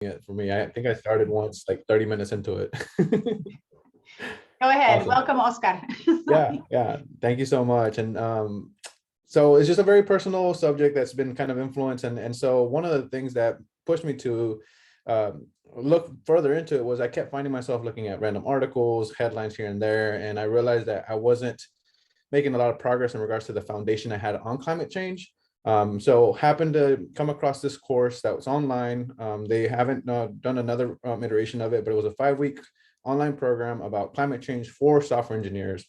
it for me. I think I started once, like 30 minutes into it. Go ahead. Awesome. Welcome, Oscar. Yeah. Thank you so much. And so it's just a very personal subject that's been kind of influenced. And so one of the things that pushed me to look further into it was I kept finding myself looking at random articles, headlines here and there, and I realized that I wasn't making a lot of progress in regards to the foundation I had on climate change. So happened to come across this course that was online. They haven't done another iteration of it, but it was a 5-week online program about climate change for software engineers.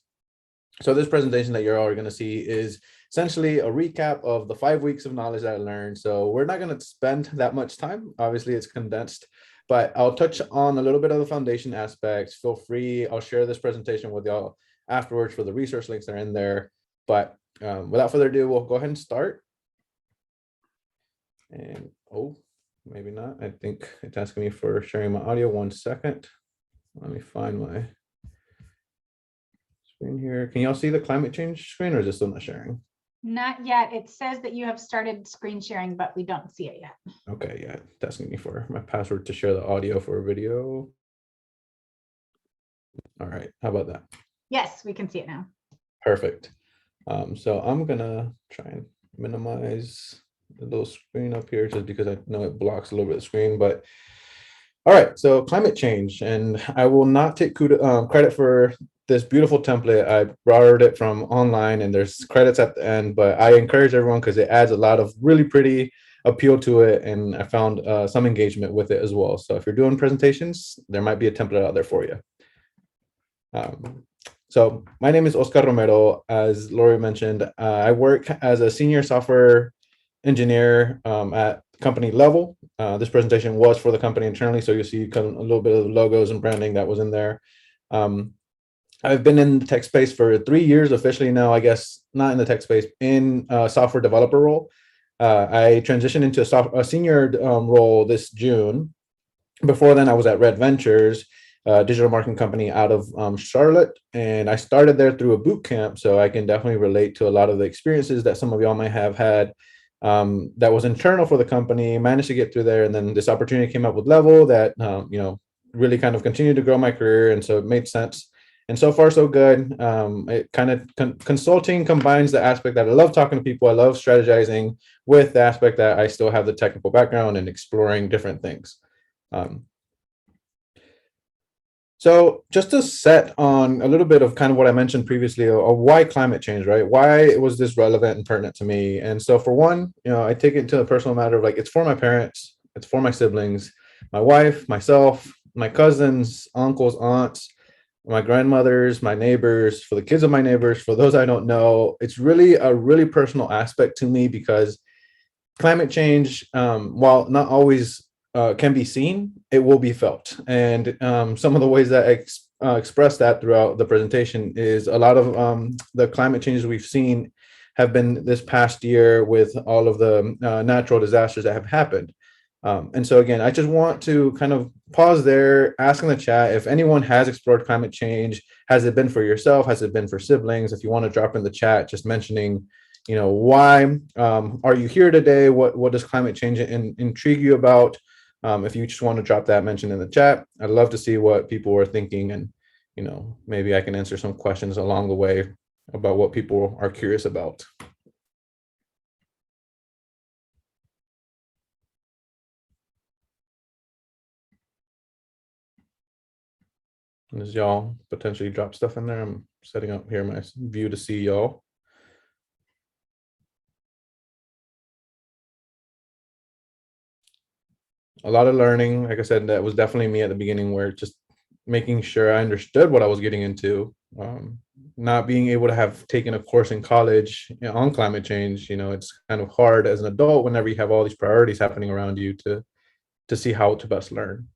So this presentation that you're all going to see is essentially a recap of the 5 weeks of knowledge that I learned. So we're not going to spend that much time. Obviously, it's condensed, but I'll touch on a little bit of the foundation aspects. Feel free. I'll share this presentation with y'all afterwards for the resource links that are in there. But without further ado, we'll go ahead and start. And maybe not. I think it's asking me for sharing my audio. 1 second. Let me find my screen here. Can y'all see the climate change screen, or is it still not sharing? Not yet. It says that you have started screen sharing, but we don't see it yet. Okay, yeah, it's asking me for my password to share the audio for a video. All right, how about that? Yes, we can see it now. Perfect. So I'm gonna try and minimize the little screen up here just because I know it blocks a little bit of the screen, but all right, so climate change, and I will not take credit for this beautiful template. I borrowed it from online and there's credits at the end, but I encourage everyone because it adds a lot of really pretty appeal to it, and I found some engagement with it as well. So if you're doing presentations, there might be a template out there for you. So my name is Oscar Romero. As Lori mentioned, I work as a senior software engineer at company level. This presentation was for the company internally, so you'll see kind of a little bit of logos and branding that was in there. I've been in the tech space for 3 years officially now, I guess, not in the tech space, in a software developer role. I transitioned into a senior role this June. Before then, I was at Red Ventures, a digital marketing company out of Charlotte, and I started there through a boot camp, so I can definitely relate to a lot of the experiences that some of y'all might have had. That was internal for the company, managed to get through there, and then this opportunity came up with Level that really kind of continued to grow my career, and so it made sense. And so far, so good. It kind of consulting combines the aspect that I love talking to people, I love strategizing, with the aspect that I still have the technical background and exploring different things. So just to set on a little bit of kind of what I mentioned previously, of why climate change, right? Why was this relevant and pertinent to me? And so for one, I take it to a personal matter of like, it's for my parents, it's for my siblings, my wife, myself, my cousins, uncles, aunts, my grandmothers, my neighbors, for the kids of my neighbors, for those I don't know. It's really a really personal aspect to me because climate change, while not always can be seen, it will be felt. And some of the ways that I express that throughout the presentation is a lot of the climate changes we've seen have been this past year with all of the natural disasters that have happened. And so again, I just want to kind of pause there, ask in the chat if anyone has explored climate change. Has it been for yourself? Has it been for siblings? If you want to drop in the chat, just mentioning, why are you here today? What does climate change intrigue you about? If you just want to drop that mention in the chat, I'd love to see what people are thinking, and maybe I can answer some questions along the way about what people are curious about. And as y'all potentially drop stuff in there, I'm setting up here my view to see y'all. A lot of learning. Like I said, that was definitely me at the beginning, where just making sure I understood what I was getting into. Not being able to have taken a course in college on climate change, it's kind of hard as an adult whenever you have all these priorities happening around you to see how to best learn.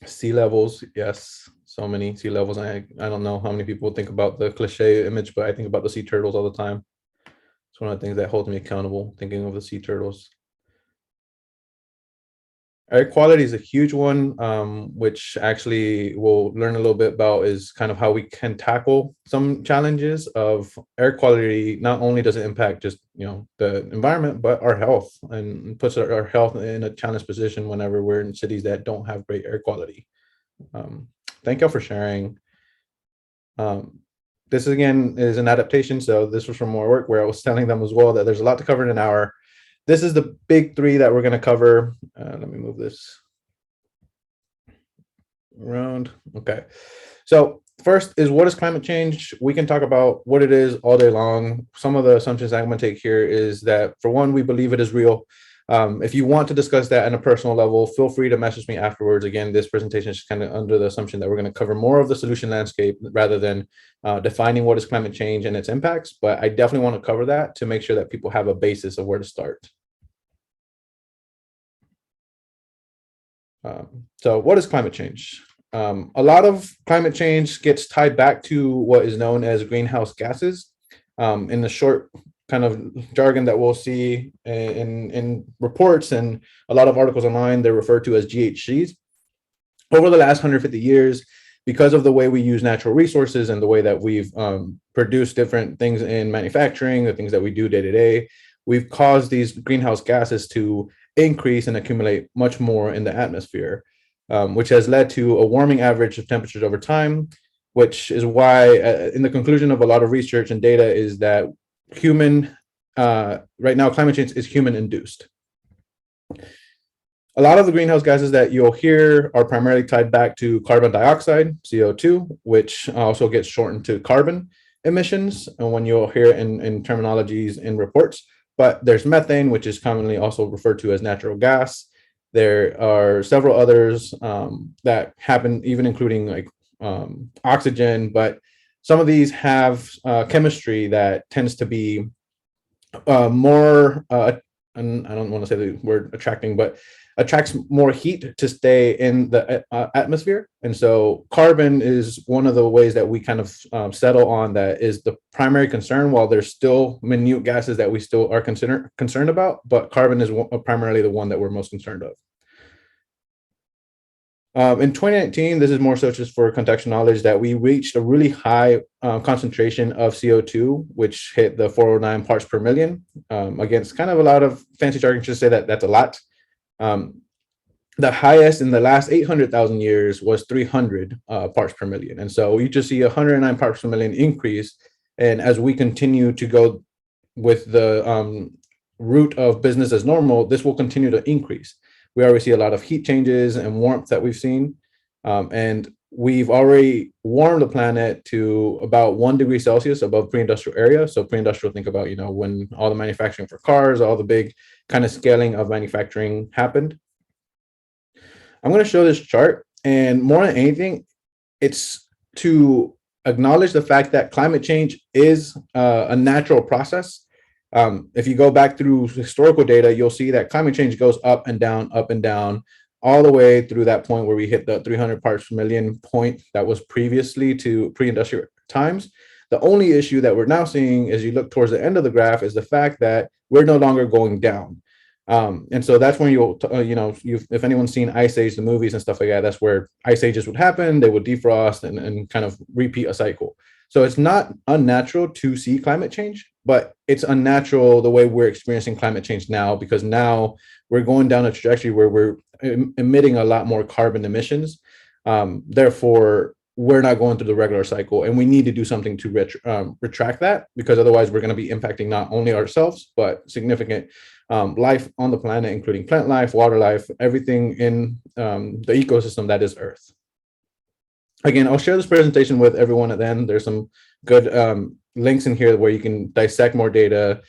Sea levels, yes, so many sea levels. I don't know how many people think about the cliche image, but I think about the sea turtles all the time. It's one of the things that holds me accountable, thinking of the sea turtles. Air quality is a huge one, which actually we'll learn a little bit about is kind of how we can tackle some challenges of air quality. Not only does it impact just the environment, but our health, and puts our health in a challenged position whenever we're in cities that don't have great air quality. Um, Thank y'all for sharing. Um, this again is an adaptation, so this was from more work where I was telling them as well that there's a lot to cover in an hour. This is the big three that we're going to cover. Let me move this around. Okay. So first is, what is climate change? We can talk about what it is all day long. Some of the assumptions I'm going to take here is that, for one, we believe it is real. If you want to discuss that on a personal level, feel free to message me afterwards. Again, this presentation is kind of under the assumption that we're going to cover more of the solution landscape rather than defining what is climate change and its impacts. But I definitely want to cover that to make sure that people have a basis of where to start. So what is climate change? A lot of climate change gets tied back to what is known as greenhouse gases. In the short kind of jargon that we'll see in reports and a lot of articles online, they're referred to as GHGs. Over the last 150 years, because of the way we use natural resources and the way that we've produced different things in manufacturing, the things that we do day to day, we've caused these greenhouse gases to increase and accumulate much more in the atmosphere, which has led to a warming average of temperatures over time, which is why in the conclusion of a lot of research and data is that right now, climate change is human induced. A lot of the greenhouse gases that you'll hear are primarily tied back to carbon dioxide, CO2, which also gets shortened to carbon emissions, and when you'll hear in terminologies in reports. But there's methane, which is commonly also referred to as natural gas. There are several others that happen, even including like oxygen, but some of these have chemistry that tends to be more, and I don't want to say the word attracting, but attracts more heat to stay in the atmosphere. And so carbon is one of the ways that we kind of settle on that is the primary concern, while there's still minute gases that we still are concerned about, but carbon is primarily the one that we're most concerned of. In 2019, this is more so just for contextual knowledge, that we reached a really high concentration of CO2, which hit the 409 parts per million, against kind of a lot of fancy jargon to say that that's a lot. The highest in the last 800,000 years was 300 parts per million. And so you just see 109 parts per million increase. And as we continue to go with the route of business as normal, this will continue to increase. We already see a lot of heat changes and warmth that we've seen. And we've already warmed the planet to about 1 degree Celsius above pre-industrial area. So pre-industrial, think about, when all the manufacturing for cars, all the big kind of scaling of manufacturing happened. I'm going to show this chart, and more than anything, it's to acknowledge the fact that climate change is a natural process. If you go back through historical data, you'll see that climate change goes up and down, all the way through that point where we hit the 300 parts per million point that was previously to pre-industrial times. The only issue that we're now seeing as you look towards the end of the graph is the fact that we're no longer going down. And so that's when if anyone's seen Ice Age, the movies and stuff like that, that's where ice ages would happen. They would defrost and kind of repeat a cycle. So it's not unnatural to see climate change, but it's unnatural the way we're experiencing climate change now, because now we're going down a trajectory where we're emitting a lot more carbon emissions. Therefore, we're not going through the regular cycle, and we need to do something to retract that, because otherwise we're going to be impacting not only ourselves, but significant life on the planet, including plant life, water life, everything in the ecosystem that is Earth. Again, I'll share this presentation with everyone at the end. There's some good links in here where you can dissect more data.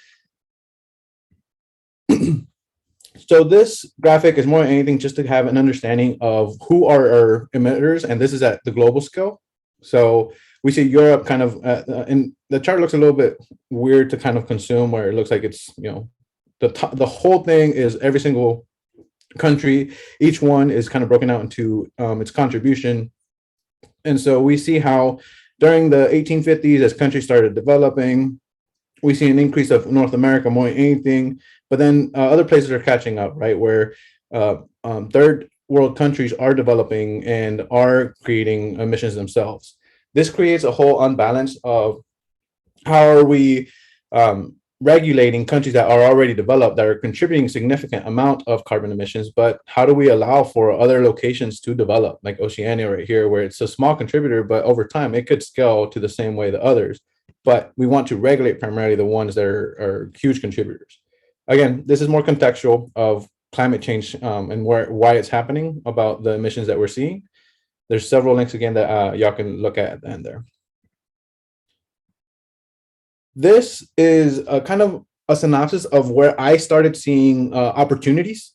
So this graphic is more than anything just to have an understanding of who are our emitters, and this is at the global scale. So we see Europe kind of, and the chart looks a little bit weird to kind of consume, where it looks like it's, the whole thing is every single country. Each one is kind of broken out into its contribution. And so we see how during the 1850s, as countries started developing, we see an increase of North America more than anything, but then other places are catching up, right? Where third world countries are developing and are creating emissions themselves. This creates a whole unbalance of how are we regulating countries that are already developed that are contributing significant amount of carbon emissions, but how do we allow for other locations to develop, like Oceania right here, where it's a small contributor, but over time it could scale to the same way the others. But we want to regulate primarily the ones that are huge contributors. Again, this is more contextual of climate change and why it's happening about the emissions that we're seeing. There's several links again that y'all can look at the end there. This is a kind of a synopsis of where I started seeing opportunities.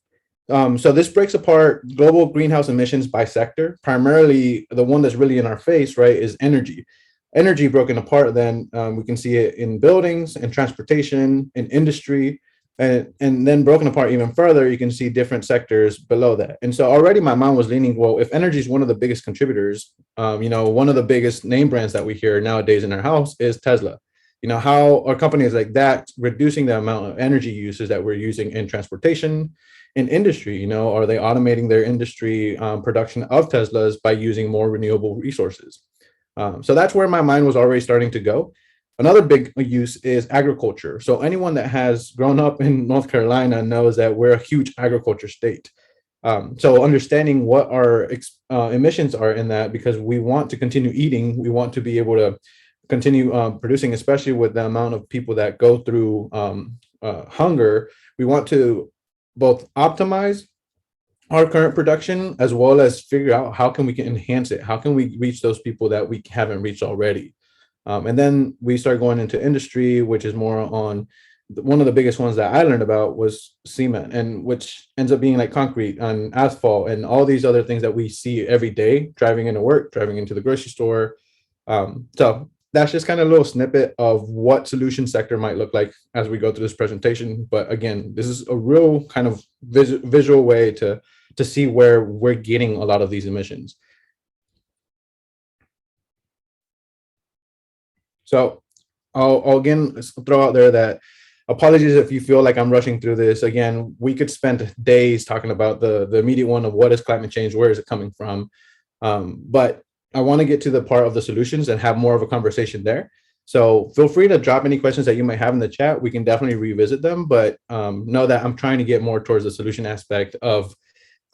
So this breaks apart global greenhouse emissions by sector. Primarily, the one that's really in our face, right, is energy. Energy broken apart, then we can see it in buildings, in transportation, in industry, and then broken apart even further, you can see different sectors below that. And so already my mind was leaning, well, if energy is one of the biggest contributors, one of the biggest name brands that we hear nowadays in our house is Tesla. How are companies like that reducing the amount of energy uses that we're using in transportation, in industry? Are they automating their industry production of Teslas by using more renewable resources? So that's where my mind was already starting to go. Another big use is agriculture. So anyone that has grown up in North Carolina knows that we're a huge agriculture state. So understanding what our emissions are in that, because we want to continue eating, we want to be able to continue producing, especially with the amount of people that go through hunger. We want to both optimize our current production as well as figure out how can we enhance it, how can we reach those people that we haven't reached already. And then we start going into industry, which is more on one of the biggest ones that I learned about was cement, and which ends up being like concrete and asphalt and all these other things that we see every day driving into work, driving into the grocery store. So that's just kind of a little snippet of what solution sector might look like as we go through this presentation. But again, this is a real kind of visual way to see where we're getting a lot of these emissions. So I'll again throw out there that apologies if you feel like I'm rushing through this. Again, we could spend days talking about the immediate one of what is climate change, where is it coming from? But I want to get to the part of the solutions and have more of a conversation there. So feel free to drop any questions that you might have in the chat. We can definitely revisit them, but know that I'm trying to get more towards the solution aspect of,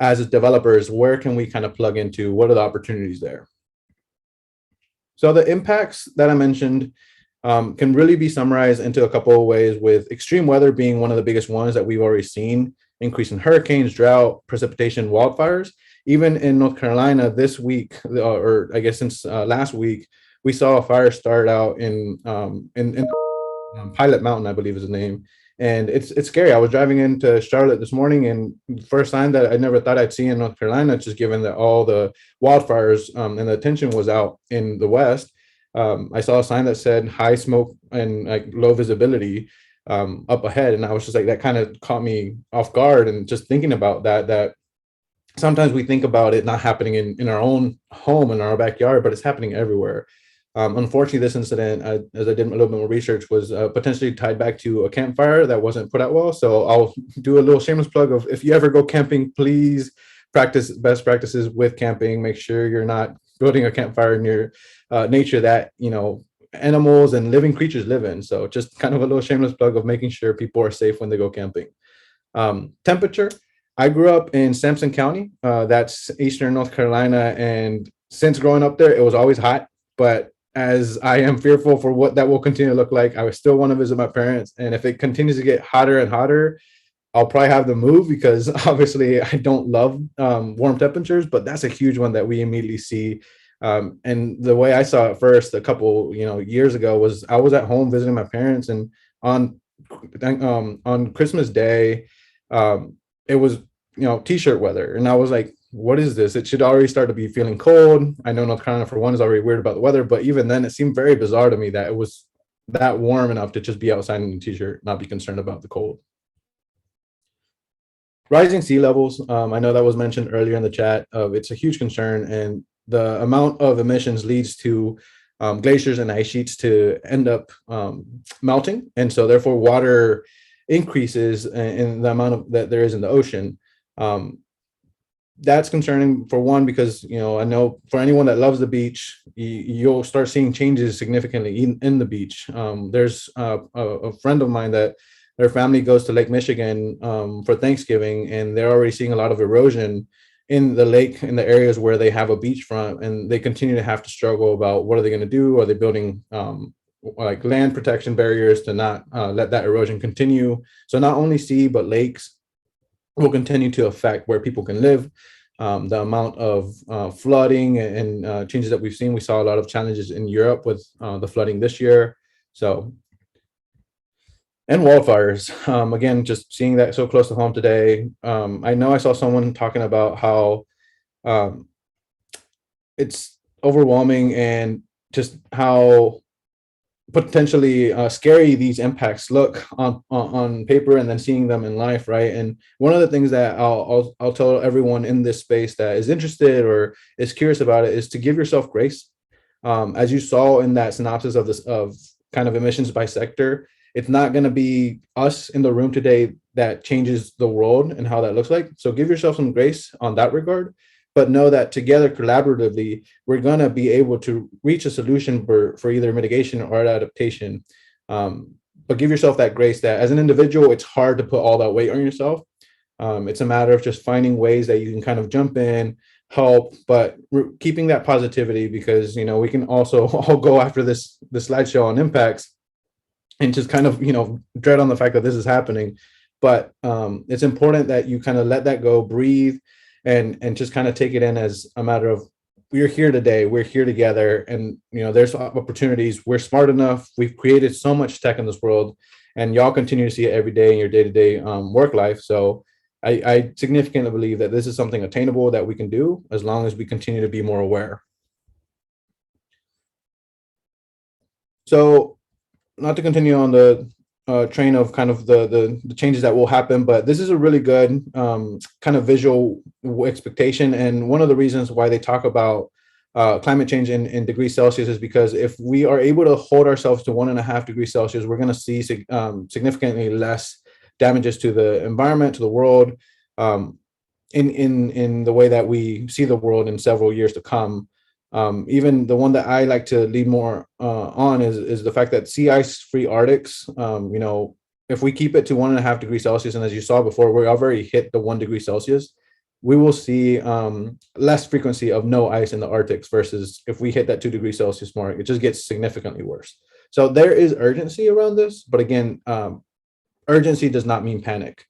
as developers, where can we kind of plug into, what are the opportunities there? So the impacts that I mentioned can really be summarized into a couple of ways, with extreme weather being one of the biggest ones that we've already seen, increase in hurricanes, drought, precipitation, wildfires. Even in North Carolina this week, or I guess since last week, we saw a fire start out in Pilot Mountain, I believe is the name. And it's scary. I was driving into Charlotte this morning, and first sign that I never thought I'd see in North Carolina, just given that all the wildfires and the attention was out in the West. I saw a sign that said high smoke and like low visibility up ahead. And I was just like, that kind of caught me off guard. And just thinking about that sometimes we think about it not happening in our own home, in our backyard, but it's happening everywhere. Unfortunately, this incident, as I did a little bit more research, was potentially tied back to a campfire that wasn't put out well. So I'll do a little shameless plug of, if you ever go camping, please practice best practices with camping. Make sure you're not building a campfire near nature that, animals and living creatures live in. So just kind of a little shameless plug of making sure people are safe when they go camping. Temperature. I grew up in Sampson County. That's Eastern North Carolina. And since growing up there, it was always hot. But as I am fearful for what that will continue to look like, I still want to visit my parents. And if it continues to get hotter and hotter, I'll probably have to move, because obviously I don't love warm temperatures, but that's a huge one that we immediately see. And the way I saw it first a couple years ago was, I was at home visiting my parents, and on Christmas Day, it was t-shirt weather, and I was like, what is this? It should already start to be feeling cold. I know North Carolina, for one, is already weird about the weather, but even then it seemed very bizarre to me that it was that warm enough to just be outside in a t-shirt, not be concerned about the cold. Rising sea levels, I know that was mentioned earlier in the chat. It's a huge concern, and the amount of emissions leads to glaciers and ice sheets to end up melting, and so therefore water increases in the amount of that there is in the ocean. Um, that's concerning for one, because I know for anyone that loves the beach, you'll start seeing changes significantly in the beach. There's a friend of mine that their family goes to Lake Michigan for Thanksgiving, and they're already seeing a lot of erosion in the lake, in the areas where they have a beachfront, and they continue to have to struggle about what are they going to do. Are they building like land protection barriers to not let that erosion continue? So not only sea but lakes will continue to affect where people can live. The amount of flooding and changes that we've seen, we saw a lot of challenges in Europe with the flooding this year. So, and wildfires. Again, just seeing that so close to home today. I know I saw someone talking about how um, it's overwhelming, and just how potentially scary these impacts look on paper, and then seeing them in life, right? And one of the things that I'll tell everyone in this space that is interested or is curious about it is to give yourself grace. As you saw in that synopsis of this, of kind of emissions by sector, it's not going to be us in the room today that changes the world and how that looks like. So give yourself some grace on that regard, but know that together collaboratively, we're going to be able to reach a solution for either mitigation or adaptation. But give yourself that grace that as an individual, it's hard to put all that weight on yourself. It's a matter of just finding ways that you can kind of jump in, help, but keeping that positivity, because we can also all go after this slideshow on impacts and just kind of dread on the fact that this is happening. But it's important that you kind of let that go, breathe, and just kind of take it in as a matter of, we're here today, we're here together, and there's opportunities. We're smart enough, we've created so much tech in this world, and y'all continue to see it every day in your day-to-day work life. So I significantly believe that this is something attainable that we can do as long as we continue to be more aware. So, not to continue on the train of kind of the changes that will happen, but this is a really good kind of visual expectation. And one of the reasons why they talk about climate change in degrees Celsius is because if we are able to hold ourselves to 1.5 degrees Celsius, we're going to see significantly less damages to the environment, to the world, in the way that we see the world in several years to come. Even the one that I like to lead more on is the fact that sea ice free Arctics, if we keep it to 1.5 degrees Celsius, and as you saw before, we already hit the 1 degree Celsius, we will see less frequency of no ice in the Arctics, versus if we hit that 2 degree Celsius mark, it just gets significantly worse. So there is urgency around this, but again, urgency does not mean panic.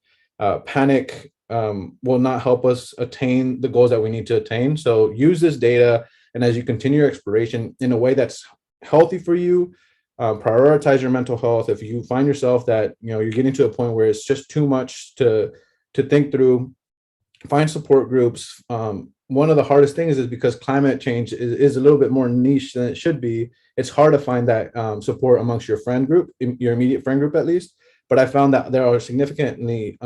Panic will not help us attain the goals that we need to attain. So use this data, and as you continue your exploration in a way that's healthy for you, prioritize your mental health. If you find yourself that you're getting to a point where it's just too much to think through, find support groups. One of the hardest things is because climate change is a little bit more niche than it should be. It's hard to find that support amongst your friend group, your immediate friend group at least. But I found that there are significantly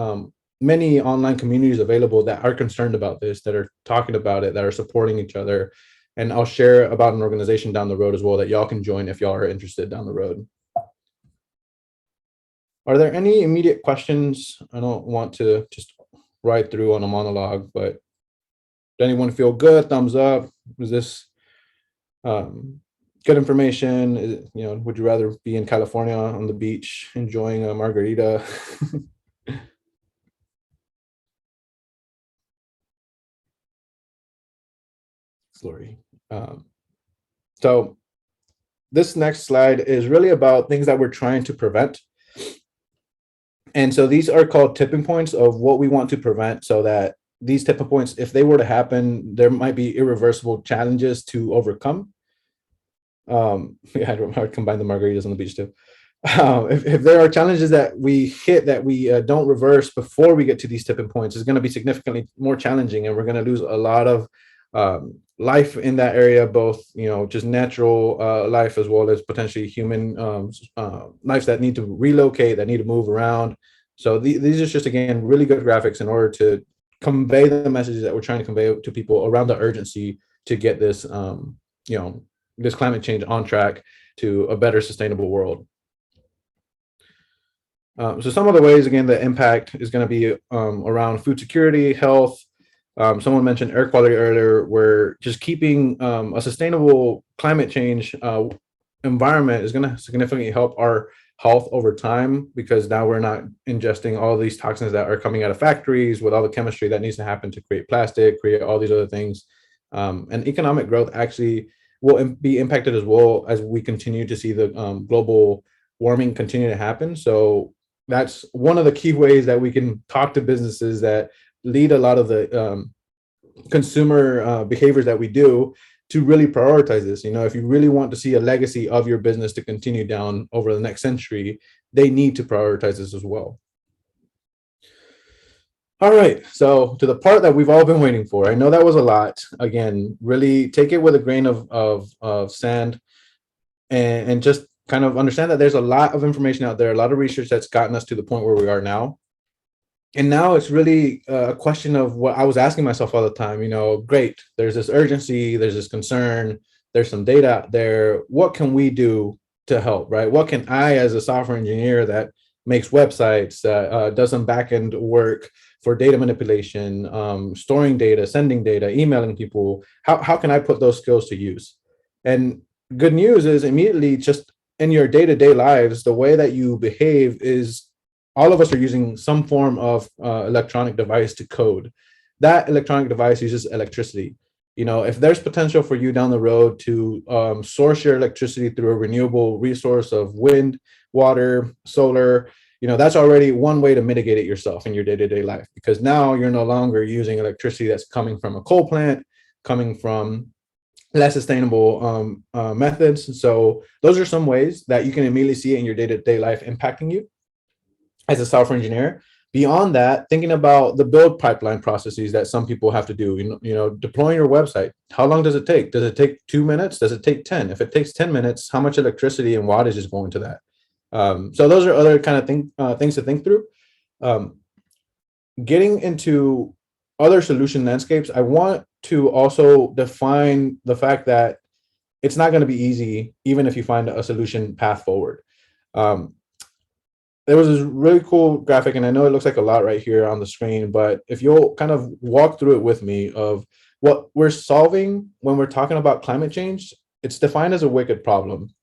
many online communities available that are concerned about this, that are talking about it, that are supporting each other. And I'll share about an organization down the road as well that y'all can join if y'all are interested down the road. Are there any immediate questions? I don't want to just ride through on a monologue, but does anyone feel good? Thumbs up. Is this good information? Would you rather be in California on the beach enjoying a margarita? Glory. So this next slide is really about things that we're trying to prevent. And so these are called tipping points of what we want to prevent, so that these tipping points, if they were to happen, there might be irreversible challenges to overcome. Yeah, I'd combine the margaritas on the beach too. If there are challenges that we hit that we don't reverse before we get to these tipping points, it's going to be significantly more challenging, and we're going to lose a lot of life in that area, both just natural life as well as potentially human lives that need to relocate, that need to move around. So these are just, again, really good graphics in order to convey the messages that we're trying to convey to people around the urgency to get this this climate change on track to a better sustainable world. So some of the ways, again, the impact is going to be around food security, health. Someone mentioned air quality earlier, where just keeping a sustainable climate change environment is going to significantly help our health over time, because now we're not ingesting all these toxins that are coming out of factories with all the chemistry that needs to happen to create plastic, create all these other things. And economic growth actually will be impacted as well as we continue to see the global warming continue to happen. So that's one of the key ways that we can talk to businesses that lead a lot of the consumer behaviors that we do to really prioritize this. If you really want to see a legacy of your business to continue down over the next century, they need to prioritize this as well. All right, so to the part that we've all been waiting for. I know that was a lot. Again, really take it with a grain of sand, and just kind of understand that there's a lot of information out there, a lot of research that's gotten us to the point where we are now. And now it's really a question of what I was asking myself all the time. Great, there's this urgency, there's this concern, there's some data out there. What can we do to help, right? What can I, as a software engineer that makes websites, that does some backend work for data manipulation, storing data, sending data, emailing people, how can I put those skills to use? And good news is, immediately, just in your day-to-day lives, the way that you behave is, all of us are using some form of electronic device to code. That electronic device uses electricity. If there's potential for you down the road to source your electricity through a renewable resource of wind, water, solar, that's already one way to mitigate it yourself in your day-to-day life, because now you're no longer using electricity that's coming from a coal plant, coming from less sustainable methods. So those are some ways that you can immediately see it in your day-to-day life impacting you as a software engineer. Beyond that, thinking about the build pipeline processes that some people have to do. Deploying your website, how long does it take? Does it take 2 minutes? Does it take 10? If it takes 10 minutes, how much electricity and wattage is going to that? So those are other kind of things to think through. Getting into other solution landscapes, I want to also define the fact that it's not going to be easy, even if you find a solution path forward. Um, there was this really cool graphic, and I know it looks like a lot right here on the screen, but if you'll kind of walk through it with me, of what we're solving when we're talking about climate change, it's defined as a wicked problem.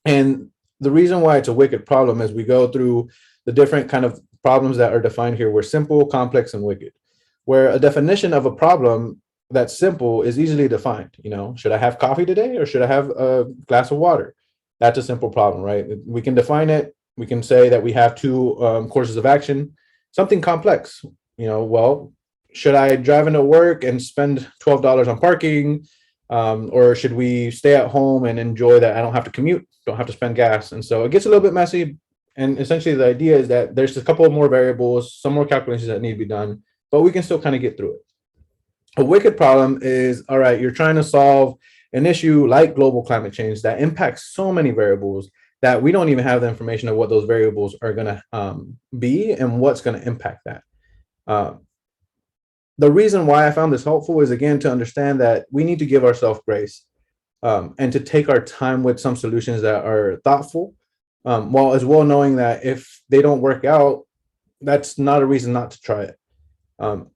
And the reason why it's a wicked problem is we go through the different kind of problems that are defined here. We're simple, complex, and wicked. Where a definition of a problem that's simple is easily defined. Should I have coffee today, or should I have a glass of water? That's a simple problem, right? We can define it. We can say that we have two courses of action. Something complex, well, should I drive into work and spend $12 on parking? Or should we stay at home and enjoy that I don't have to commute, don't have to spend gas? And so it gets a little bit messy. And essentially the idea is that there's a couple of more variables, some more calculations that need to be done, but we can still kind of get through it. A wicked problem is, all right, you're trying to solve an issue like global climate change that impacts so many variables that we don't even have the information of what those variables are going to be and what's going to impact that. The reason why I found this helpful is, again, to understand that we need to give ourselves grace, and to take our time with some solutions that are thoughtful, while as well knowing that if they don't work out, that's not a reason not to try it.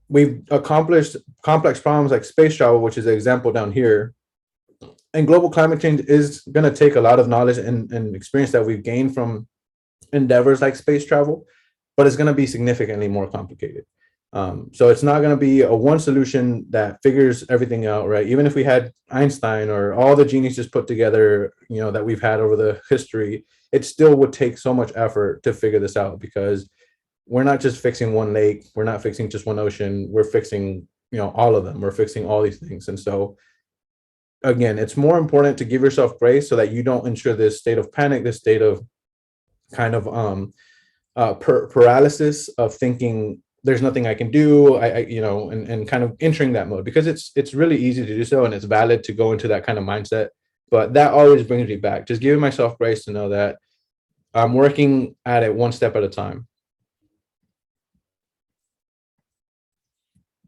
We've accomplished complex problems like space travel, which is an example down here. And global climate change is going to take a lot of knowledge and experience that we've gained from endeavors like space travel, but it's going to be significantly more complicated. So it's not going to be a one solution that figures everything out, right? Even if we had Einstein or all the geniuses put together, that we've had over the history, it still would take so much effort to figure this out, because we're not just fixing one lake, we're not fixing just one ocean, we're fixing, all of them, we're fixing all these things. And so again, it's more important to give yourself grace so that you don't ensure this state of panic, this state of kind of paralysis of thinking there's nothing I can do, and kind of entering that mode, because it's really easy to do so, and it's valid to go into that kind of mindset. But that always brings me back, just giving myself grace to know that I'm working at it one step at a time.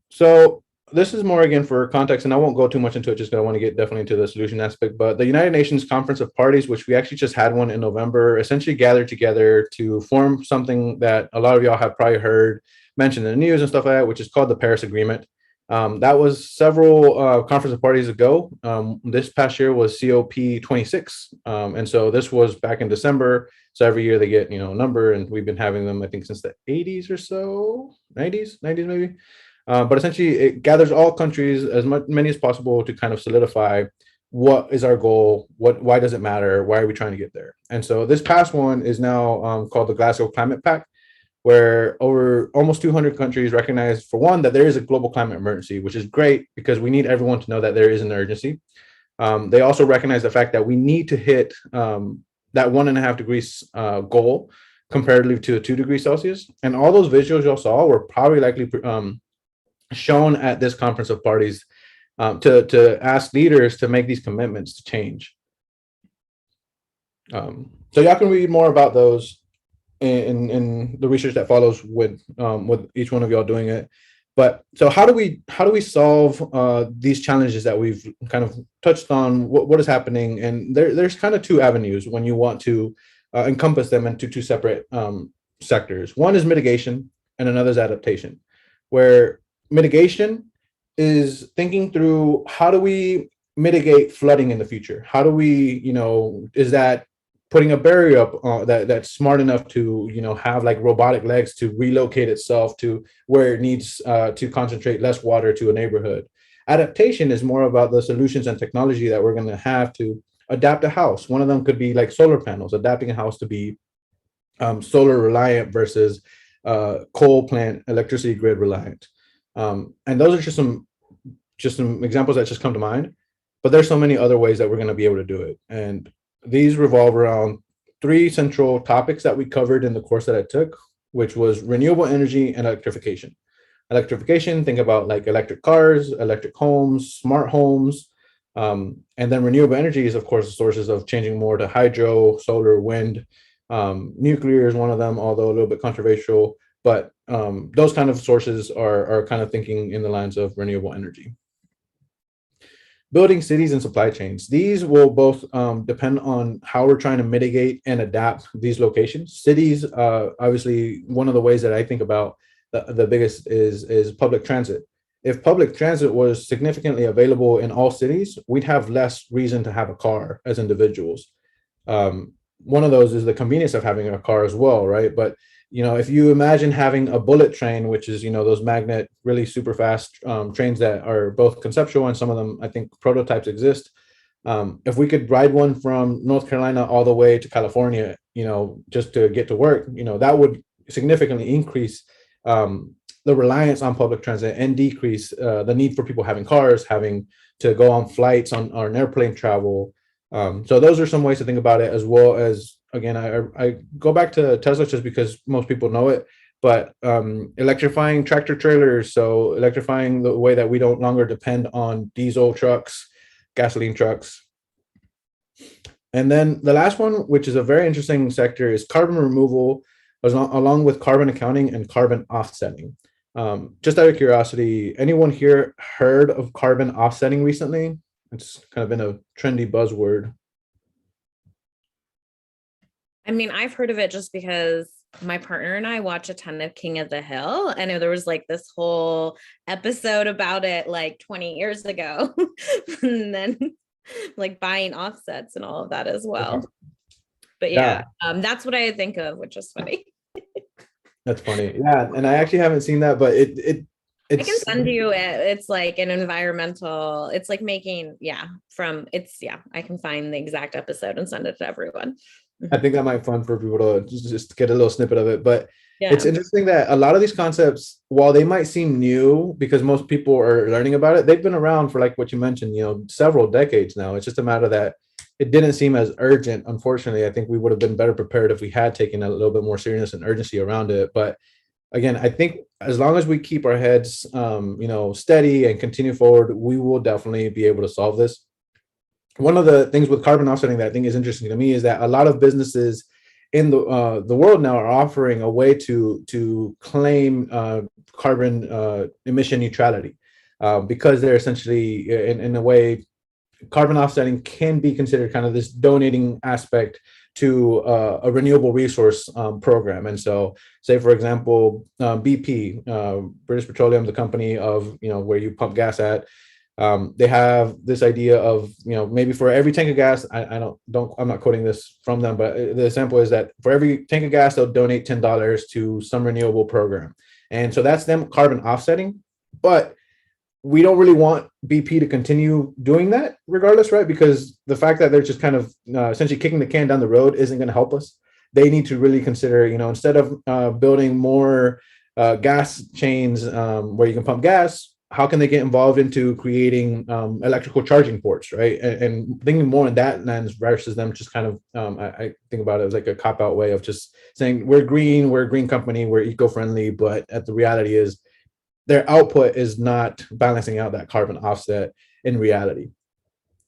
So this is more again for context, and I won't go too much into it just because I want to get definitely into the solution aspect. But the United Nations Conference of Parties, which we actually just had one in November, essentially gathered together to form something that a lot of y'all have probably heard mentioned in the news and stuff like that, which is called the Paris Agreement. That was several conference of parties ago. This past year was COP26, and so this was back in December. So every year they get a number, and we've been having them I think since the 80s or so, 90s maybe. But essentially, it gathers all countries as many as possible to kind of solidify what is our goal, why does it matter, why are we trying to get there. And so this past one is now called the Glasgow Climate Pact, where over almost 200 countries recognize, for one, that there is a global climate emergency, which is great because we need everyone to know that there is an urgency. They also recognize the fact that we need to hit that 1.5 degrees goal comparatively to a 2 degree Celsius. And all those visuals y'all saw were probably likely shown at this conference of parties to ask leaders to make these commitments to change. So y'all can read more about those in the research that follows with each one of y'all doing it. But so how do we solve these challenges that we've kind of touched on? What is happening? And there's kind of two avenues when you want to encompass them into two separate sectors. One is mitigation, and another is adaptation. Where mitigation is thinking through how do we mitigate flooding in the future? How do we, is that putting a barrier up that's smart enough to, have like robotic legs to relocate itself to where it needs to concentrate less water to a neighborhood? Adaptation is more about the solutions and technology that we're going to have to adapt a house. One of them could be like solar panels, adapting a house to be solar reliant versus coal plant electricity grid reliant. And those are just some examples that just come to mind, but there's so many other ways that we're going to be able to do it. And these revolve around three central topics that we covered in the course that I took, which was renewable energy and electrification. Electrification, think about like electric cars, electric homes, smart homes. And then renewable energy is, of course, the sources of changing more to hydro, solar, wind. Nuclear is one of them, although a little bit controversial. But those kind of sources are kind of thinking in the lines of renewable energy. Building cities and supply chains. These will both depend on how we're trying to mitigate and adapt these locations. Cities, obviously, one of the ways that I think about the biggest is public transit. If public transit was significantly available in all cities, we'd have less reason to have a car as individuals. One of those is the convenience of having a car as well, right? But if you imagine having a bullet train, which is, those magnet, really super fast trains that are both conceptual and some of them, I think, prototypes exist. If we could ride one from North Carolina all the way to California, just to get to work, that would significantly increase the reliance on public transit and decrease the need for people having cars, having to go on flights on airplane travel. So those are some ways to think about it, as well as, again, I go back to Tesla just because most people know it, but electrifying tractor trailers, so electrifying the way that we don't longer depend on diesel trucks, gasoline trucks. And then the last one, which is a very interesting sector, is carbon removal, along with carbon accounting and carbon offsetting. Just out of curiosity, anyone here heard of carbon offsetting recently? It's kind of been a trendy buzzword. I mean, I've heard of it just because my partner and I watch a ton of King of the Hill. And there was like this whole episode about it like 20 years ago. And then like buying offsets and all of that as well. But yeah, that's what I think of, which is funny. That's funny. Yeah. And I actually haven't seen that, but it's, I can send you it. It's like an environmental, it's like making, I can find the exact episode and send it to everyone. I think that might be fun for people to just get a little snippet of it. But it's interesting that a lot of these concepts, while they might seem new because most people are learning about it, they've been around for, like what you mentioned, several decades now. It's just a matter that it didn't seem as urgent. Unfortunately, I think we would have been better prepared if we had taken a little bit more seriousness and urgency around it. But again, I think as long as we keep our heads, steady and continue forward, we will definitely be able to solve this. One of the things with carbon offsetting that I think is interesting to me is that a lot of businesses in the world now are offering a way to claim carbon emission neutrality. because they're essentially in a way, carbon offsetting can be considered kind of this donating aspect to a renewable resource program. And so, say for example, BP, British Petroleum, the company of where you pump gas at, they have this idea of maybe for every tank of gas, I'm not quoting this from them, but the example is that for every tank of gas they'll donate $10 to some renewable program, and so that's them carbon offsetting. But we don't really want BP to continue doing that regardless, right? Because the fact that they're just kind of essentially kicking the can down the road isn't going to help us. They need to really consider, instead of building more gas chains where you can pump gas, how can they get involved into creating electrical charging ports, right? And thinking more in that lens versus them just kind of, I think about it as like a cop-out way of just saying, we're a green company, we're eco-friendly, but at the reality is, their output is not balancing out that carbon offset in reality.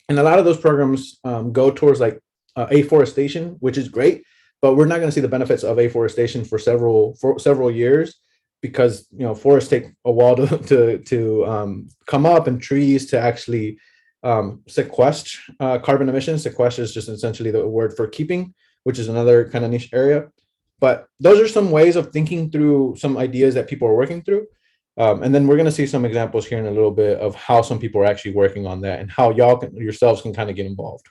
And a lot of those programs go towards like afforestation, which is great, but we're not going to see the benefits of afforestation for several years, because forests take a while to come up, and trees to actually sequester carbon emissions. Sequester is just essentially the word for keeping, which is another kind of niche area. But those are some ways of thinking through some ideas that people are working through. And then we're going to see some examples here in a little bit of how some people are actually working on that and how yourselves can kind of get involved.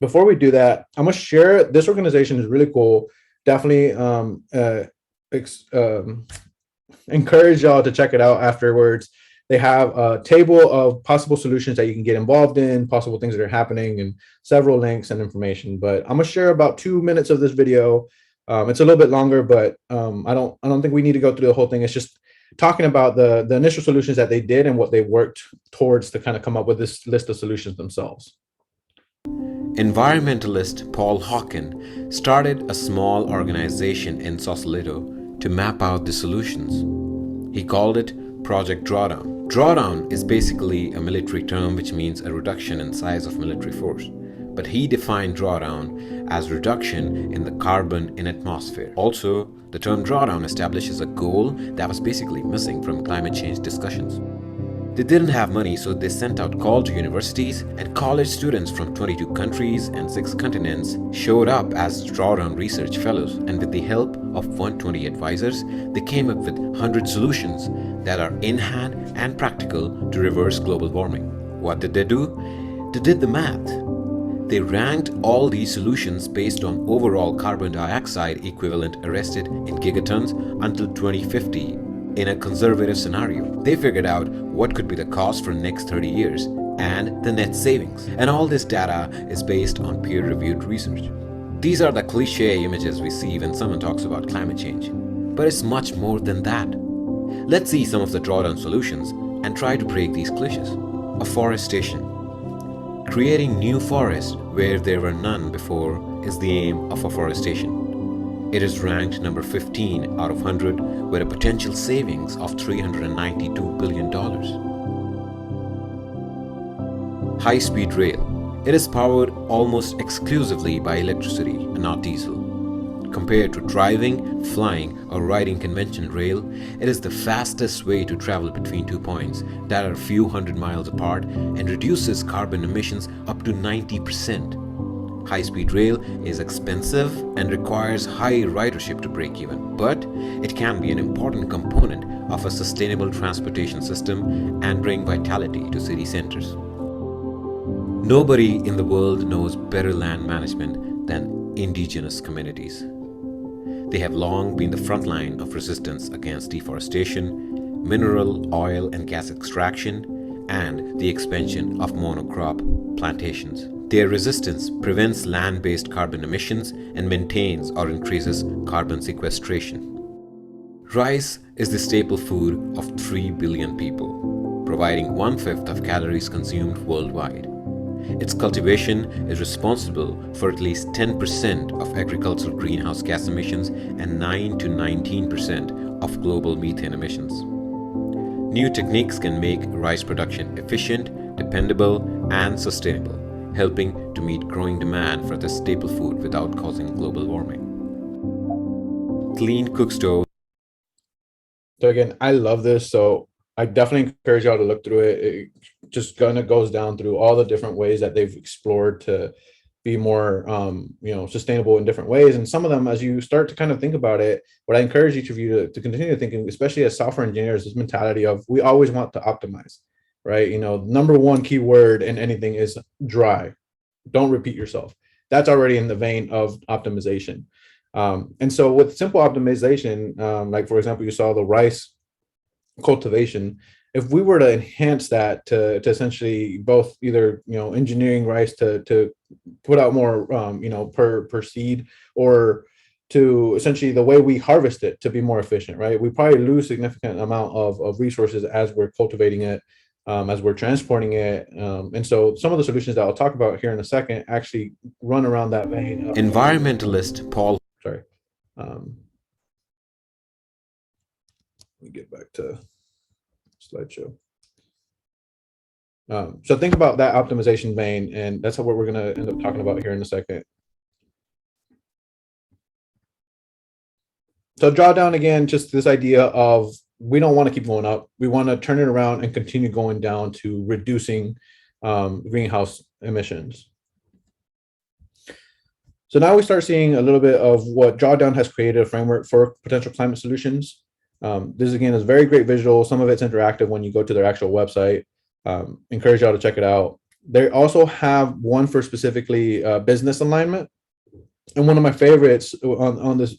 Before we do that, I'm going to share, this organization is really cool. Definitely encourage y'all to check it out afterwards. They have a table of possible solutions that you can get involved in, possible things that are happening, and several links and information. But I'm going to share about 2 minutes of this video. It's a little bit longer, but I don't think we need to go through the whole thing. It's just talking about the initial solutions that they did and what they worked towards to kind of come up with this list of solutions themselves. Environmentalist Paul Hawken started a small organization in Sausalito to map out the solutions. He called it Project Drawdown. Drawdown is basically a military term which means a reduction in size of military force. But he defined drawdown as reduction in the carbon in atmosphere. Also, the term drawdown establishes a goal that was basically missing from climate change discussions. They didn't have money, so they sent out call to universities, and college students from 22 countries and 6 continents showed up as drawdown research fellows, and with the help of 120 advisors, they came up with 100 solutions that are in hand and practical to reverse global warming. What did they do? They did the math. They ranked all these solutions based on overall carbon dioxide equivalent arrested in gigatons until 2050 in a conservative scenario. They figured out what could be the cost for the next 30 years and the net savings. And all this data is based on peer-reviewed research. These are the cliche images we see when someone talks about climate change. But it's much more than that. Let's see some of the drawdown solutions and try to break these cliches. Afforestation. Creating new forests where there were none before is the aim of afforestation. It is ranked number 15 out of 100 with a potential savings of $392 billion. High-speed rail. It is powered almost exclusively by electricity and not diesel. Compared to driving, flying, or riding conventional rail, it is the fastest way to travel between 2 points that are a few hundred miles apart and reduces carbon emissions up to 90%. High-speed rail is expensive and requires high ridership to break even, but it can be an important component of a sustainable transportation system and bring vitality to city centers. Nobody in the world knows better land management than indigenous communities. They have long been the front line of resistance against deforestation, mineral, oil, and gas extraction, and the expansion of monocrop plantations. Their resistance prevents land-based carbon emissions and maintains or increases carbon sequestration. Rice is the staple food of 3 billion people, providing 1/5 of calories consumed worldwide. Its cultivation is responsible for at least 10% of agricultural greenhouse gas emissions and 9 to 19% of global methane emissions. New techniques can make rice production efficient, dependable, and sustainable, helping to meet growing demand for this staple food without causing global warming. Clean cook stove. So again, I love this. So I definitely encourage y'all to look through it. It just kind of goes down through all the different ways that they've explored to be more, sustainable in different ways. And some of them, as you start to kind of think about it, what I encourage each of you to continue thinking, especially as software engineers, this mentality of we always want to optimize, right? Number one key word in anything is dry. Don't repeat yourself. That's already in the vein of optimization. And so with simple optimization, like for example, you saw the rice cultivation. If we were to enhance that to essentially both either engineering rice to put out more per seed, or to essentially the way we harvest it to be more efficient, right? We probably lose significant amount of resources as we're cultivating it, as we're transporting it. And so some of the solutions that I'll talk about here in a second actually run around that vein. Environmentalist Paul. Sorry. Let me get back to slideshow. So think about that optimization vein, and that's what we're going to end up talking about here in a second. So draw down again, just this idea of we don't want to keep going up. We want to turn it around and continue going down to reducing greenhouse emissions. So now we start seeing a little bit of what Drawdown has created a framework for potential climate solutions. This again is very great visual. Some of it's interactive when you go to their actual website. Encourage y'all to check it out. They also have one for specifically business alignment. And one of my favorites on this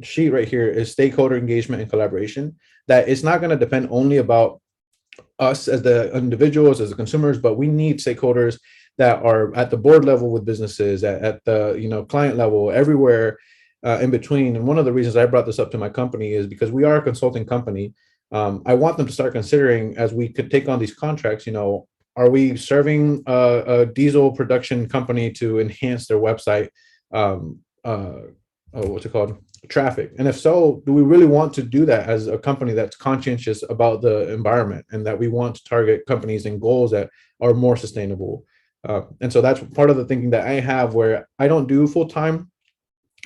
sheet right here is stakeholder engagement and collaboration. That it's not going to depend only about us as the individuals, as the consumers, but we need stakeholders that are at the board level with businesses, at the client level, everywhere in between. And one of the reasons I brought this up to my company is because we are a consulting company. I want them to start considering, as we could take on these contracts, are we serving a diesel production company to enhance their website? What's it called? Traffic. And if so, do we really want to do that as a company that's conscientious about the environment, and that we want to target companies and goals that are more sustainable? And so that's part of the thinking that I have, where I don't do full-time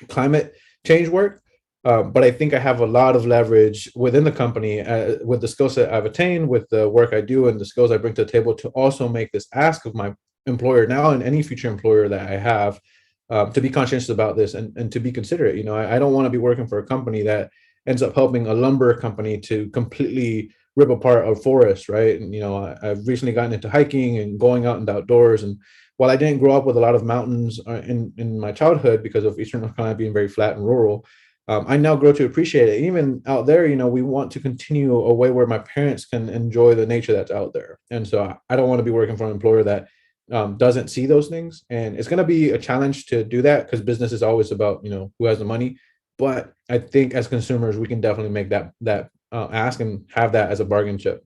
climate change work, but I think I have a lot of leverage within the company with the skill set I've attained, with the work I do, and the skills I bring to the table to also make this ask of my employer now and any future employer that I have, to be conscientious about this and to be considerate. I don't want to be working for a company that ends up helping a lumber company to completely rip apart a forest, right? And I've recently gotten into hiking and going out in the outdoors, and while I didn't grow up with a lot of mountains in my childhood because of Eastern North Carolina being very flat and rural, I now grow to appreciate it. Even out there, we want to continue a way where my parents can enjoy the nature that's out there. And so I don't want to be working for an employer that doesn't see those things. And it's going to be a challenge to do that, because business is always about who has the money. But I think as consumers, we can definitely make that ask and have that as a bargain chip.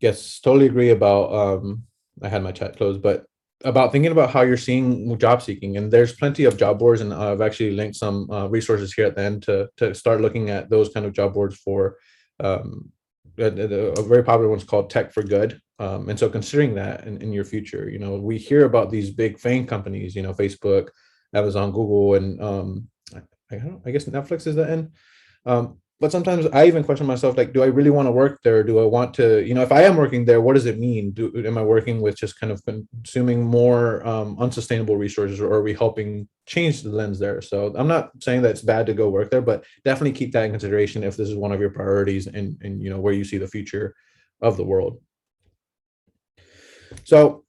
Yes, totally agree about I had my chat closed, but about thinking about how you're seeing job seeking. And there's plenty of job boards, and I've actually linked some resources here at the end to start looking at those kind of job boards for a very popular one's called Tech for Good. And so considering that in your future, we hear about these big FANG companies, Facebook, Amazon, Google, and I guess Netflix is the end. But sometimes I even question myself, like, do I really want to work there? Do I want to, if I am working there, what does it mean? Am I working with just kind of consuming more unsustainable resources, or are we helping change the lens there? So I'm not saying that it's bad to go work there, but definitely keep that in consideration if this is one of your priorities and where you see the future of the world. So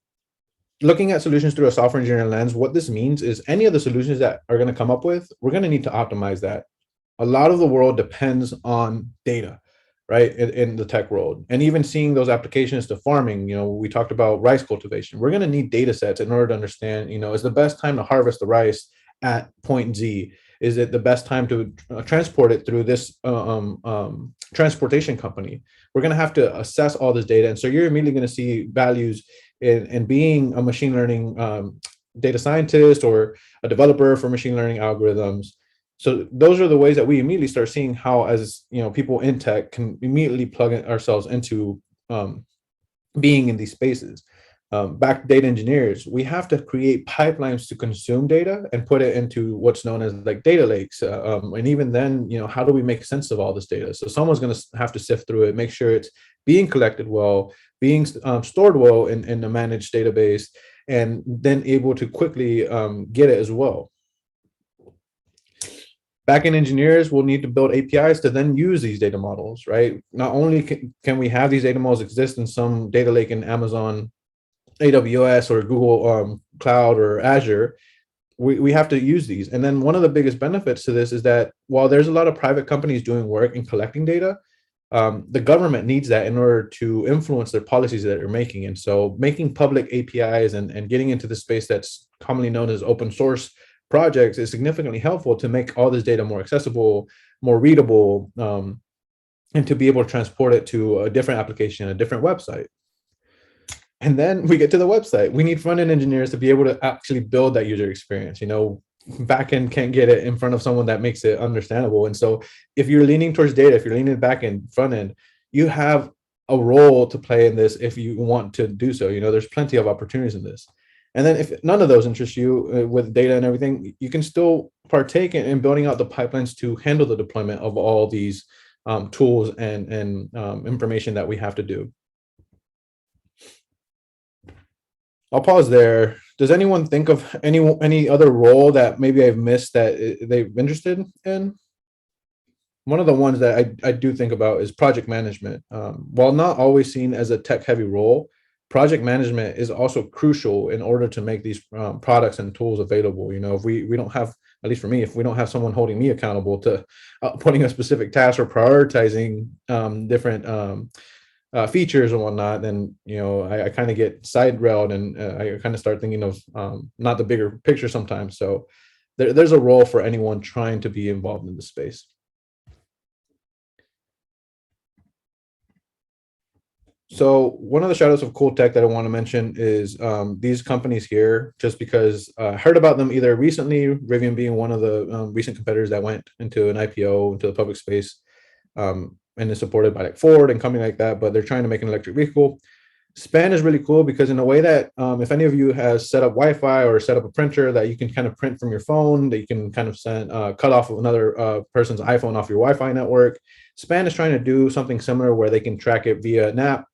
looking at solutions through a software engineering lens, what this means is any of the solutions that are going to come up with, we're going to need to optimize that. A lot of the world depends on data, right, in the tech world. And even seeing those applications to farming, we talked about rice cultivation. We're going to need data sets in order to understand, is the best time to harvest the rice at point Z? Is it the best time to transport it through this transportation company? We're going to have to assess all this data. And so you're immediately going to see values in being a machine learning data scientist or a developer for machine learning algorithms. So those are the ways that we immediately start seeing how, as people in tech can immediately plug in ourselves into being in these spaces. back to data engineers, we have to create pipelines to consume data and put it into what's known as like data lakes. And even then, how do we make sense of all this data? So someone's going to have to sift through it, make sure it's being collected well, being stored well in a managed database, and then able to quickly get it as well. Backend engineers will need to build APIs to then use these data models, right? Not only can we have these data models exist in some data lake in Amazon, AWS, or Google Cloud or Azure, we have to use these. And then one of the biggest benefits to this is that while there's a lot of private companies doing work in collecting data, the government needs that in order to influence their policies that they're making. And so making public APIs and getting into the space that's commonly known as open source projects is significantly helpful to make all this data more accessible, more readable, and to be able to transport it to a different application, a different website. And then we get to the website. We need front-end engineers to be able to actually build that user experience. Backend can't get it in front of someone that makes it understandable. And so if you're leaning towards data, if you're leaning backend, front end, you have a role to play in this if you want to do so. There's plenty of opportunities in this. And then if none of those interest you with data and everything, you can still partake in building out the pipelines to handle the deployment of all these tools and information that we have to do. I'll pause there. Does anyone think of any other role that maybe I've missed that they're interested in? One of the ones that I do think about is project management. While not always seen as a tech-heavy role, project management is also crucial in order to make these products and tools available. If we don't have, at least for me, if we don't have someone holding me accountable to putting a specific task or prioritizing different features and whatnot, then I kind of get side railed, and I kind of start thinking of not the bigger picture sometimes. So there's a role for anyone trying to be involved in the space. So one of the shadows of cool tech that I want to mention is these companies here, just because I heard about them either recently, Rivian being one of the recent competitors that went into an IPO into the public space, and is supported by like Ford and company like that, but they're trying to make an electric vehicle. Span is really cool because in a way that if any of you has set up Wi-Fi or set up a printer that you can kind of print from your phone, that you can kind of send cut off of another person's iPhone off your Wi-Fi network, Span is trying to do something similar where they can track it via an app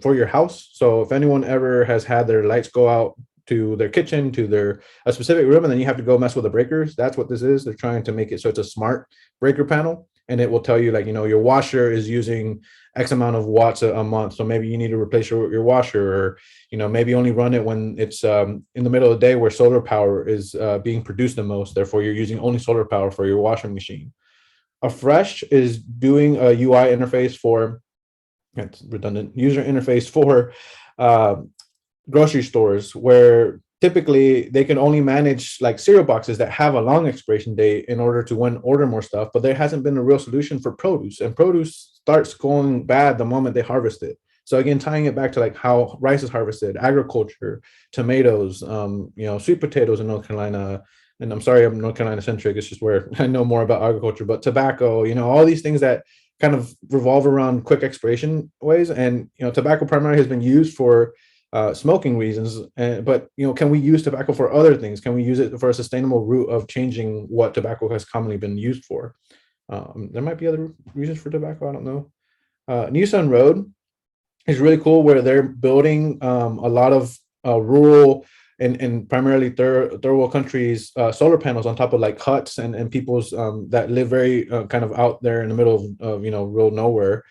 for your house. So if anyone ever has had their lights go out to their kitchen, to a specific room, and then you have to go mess with the breakers, that's what this is. They're trying to make it so it's a smart breaker panel. And it will tell you, like, your washer is using X amount of watts a month. So maybe you need to replace your washer, or, maybe only run it when it's in the middle of the day where solar power is being produced the most. Therefore, you're using only solar power for your washing machine. Afresh is doing a UI interface for, it's redundant, user interface for grocery stores, where typically they can only manage like cereal boxes that have a long expiration date in order to order more stuff, but there hasn't been a real solution for produce, and produce starts going bad the moment they harvest it. So again, tying it back to like how rice is harvested, agriculture, tomatoes, sweet potatoes in North Carolina, and I'm sorry, I'm North Carolina centric, it's just where I know more about agriculture, but tobacco, all these things that kind of revolve around quick expiration ways. And tobacco primarily has been used for smoking reasons, but can we use tobacco for other things? Can we use it for a sustainable route of changing what tobacco has commonly been used for? There might be other reasons for tobacco, I don't know. New Sun Road is really cool, where they're building a lot of rural and primarily third world countries solar panels on top of like huts and people's that live very kind of out there in the middle of rural nowhere.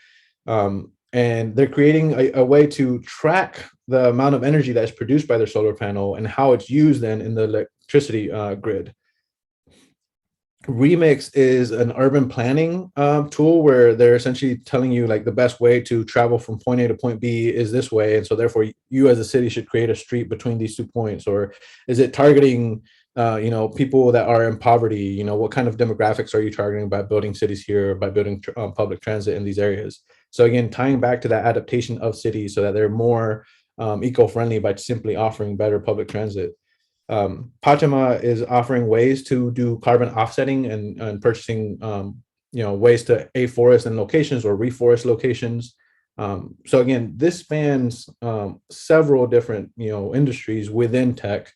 And they're creating a way to track the amount of energy that's produced by their solar panel and how it's used then in the electricity grid. Remix is an urban planning tool where they're essentially telling you like the best way to travel from point A to point B is this way. And so therefore you as a city should create a street between these 2 points. Or is it targeting people that are in poverty? What kind of demographics are you targeting by building cities here, by building public transit in these areas? So again, tying back to that adaptation of cities so that they're more eco-friendly by simply offering better public transit. Pachama is offering ways to do carbon offsetting and purchasing, ways to afforest in locations or reforest locations. So again, this spans several different industries within tech,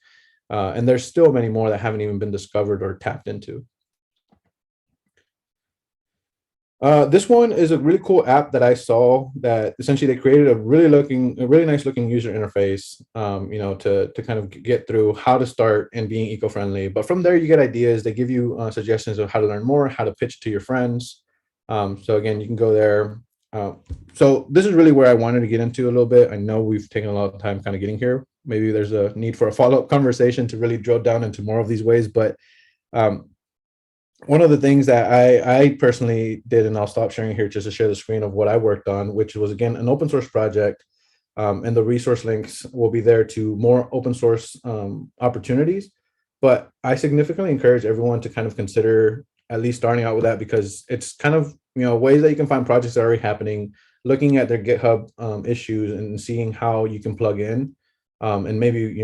and there's still many more that haven't even been discovered or tapped into. This one is a really cool app that I saw that essentially they created a really nice looking user interface, to kind of get through how to start and being eco-friendly. But from there, you get ideas. They give you suggestions of how to learn more, how to pitch to your friends. So again, you can go there. So this is really where I wanted to get into a little bit. I know we've taken a lot of time kind of getting here. Maybe there's a need for a follow-up conversation to really drill down into more of these ways, but um, one of the things that I personally did, and I'll stop sharing here just to share the screen of what I worked on, which was again an open source project, and the resource links will be there to more open source opportunities. But I significantly encourage everyone to kind of consider at least starting out with that, because it's kind of ways that you can find projects that are already happening, looking at their GitHub issues and seeing how you can plug in, and maybe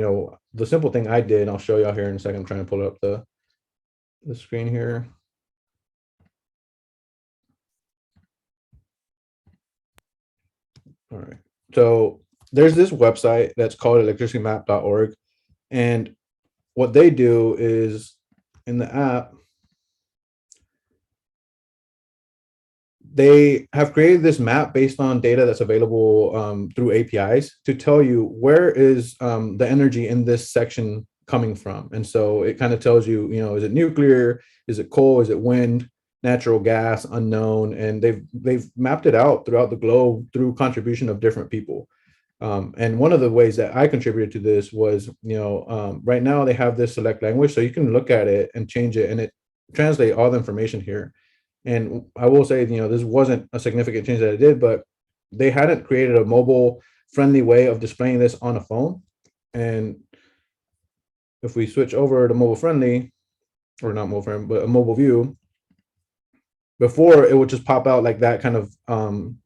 the simple thing I did. I'll show y'all here in a second. I'm trying to pull up the screen here. All right. So there's this website that's called electricitymap.org. And what they do is in the app, they have created this map based on data that's available through APIs to tell you where is the energy in this section coming from. And so it kind of tells you, is it nuclear? Is it coal? Is it wind? Natural gas? Unknown? And they've mapped it out throughout the globe through contribution of different people. And one of the ways that I contributed to this was, right now they have this select language, so you can look at it and change it, and it translates all the information here. And I will say, this wasn't a significant change that I did, but they hadn't created a mobile friendly way of displaying this on a phone. And if we switch over to mobile friendly, or not mobile friendly, but a mobile view, before it would just pop out like that kind of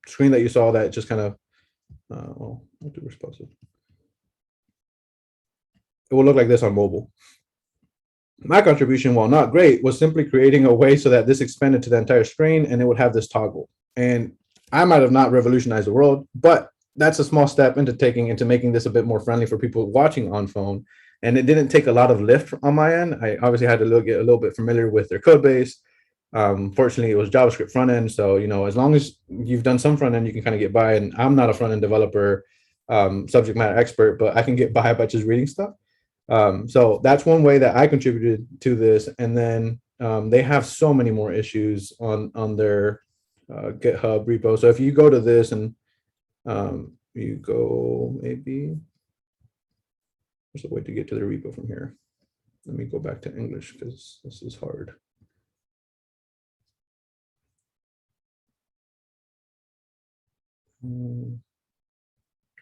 screen that you saw that just kind of, well, I'll do responsive. It will look like this on mobile. My contribution, while not great, was simply creating a way so that this expanded to the entire screen and it would have this toggle. And I might have not revolutionized the world, but that's a small step into making this a bit more friendly for people watching on phone. And it didn't take a lot of lift on my end. I obviously had to get a little bit familiar with their code base. Fortunately, it was JavaScript front end. So, as long as you've done some front end, you can kind of get by. And I'm not a front end developer, subject matter expert, but I can get by just reading stuff. So that's one way that I contributed to this. And then they have so many more issues on their GitHub repo. So if you go to this and you go, maybe there's a way to get to the repo from here. Let me go back to English because this is hard. And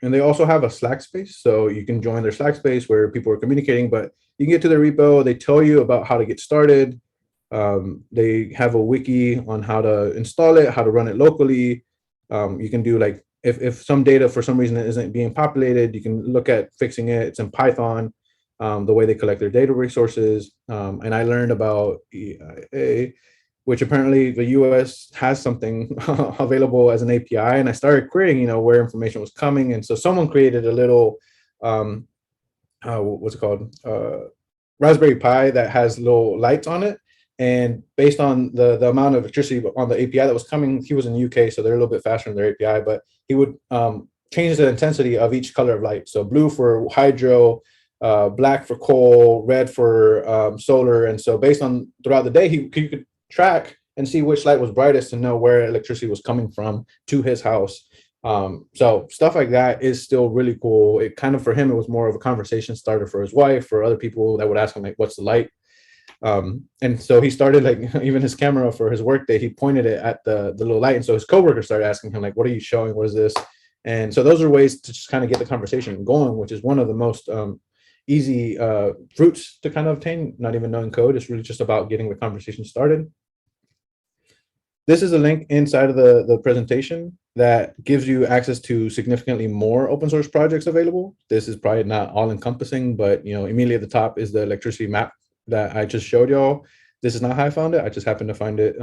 they also have a Slack space, so you can join their Slack space where people are communicating, but you can get to their repo. They tell you about how to get started. They have a wiki on how to install it, how to run it locally. You can do like, if some data for some reason isn't being populated, you can look at fixing it. It's in Python, the way they collect their data resources. And I learned about EIA, which apparently the US has something available as an API. And I started querying, where information was coming. And so someone created a little, what's it called? Raspberry Pi that has little lights on it. And based on the amount of electricity on the API that was coming, he was in the UK, so they're a little bit faster in their API, but he would change the intensity of each color of light. So blue for hydro, black for coal, red for solar. And so based on throughout the day, he could track and see which light was brightest to know where electricity was coming from to his house. So stuff like that is still really cool. It kind of, for him, it was more of a conversation starter for his wife, for other people that would ask him, like, what's the light? And so he started, like, even his camera for his workday, he pointed it at the little light. And so his coworkers started asking him, like, what are you showing? What is this? And so those are ways to just kind of get the conversation going, which is one of the most easy fruits to kind of obtain, not even knowing code. It's really just about getting the conversation started. This is a link inside of the presentation that gives you access to significantly more open source projects available. This is probably not all encompassing, but immediately at the top is the electricity map that I just showed y'all. This is not how I found it. I just happened to find it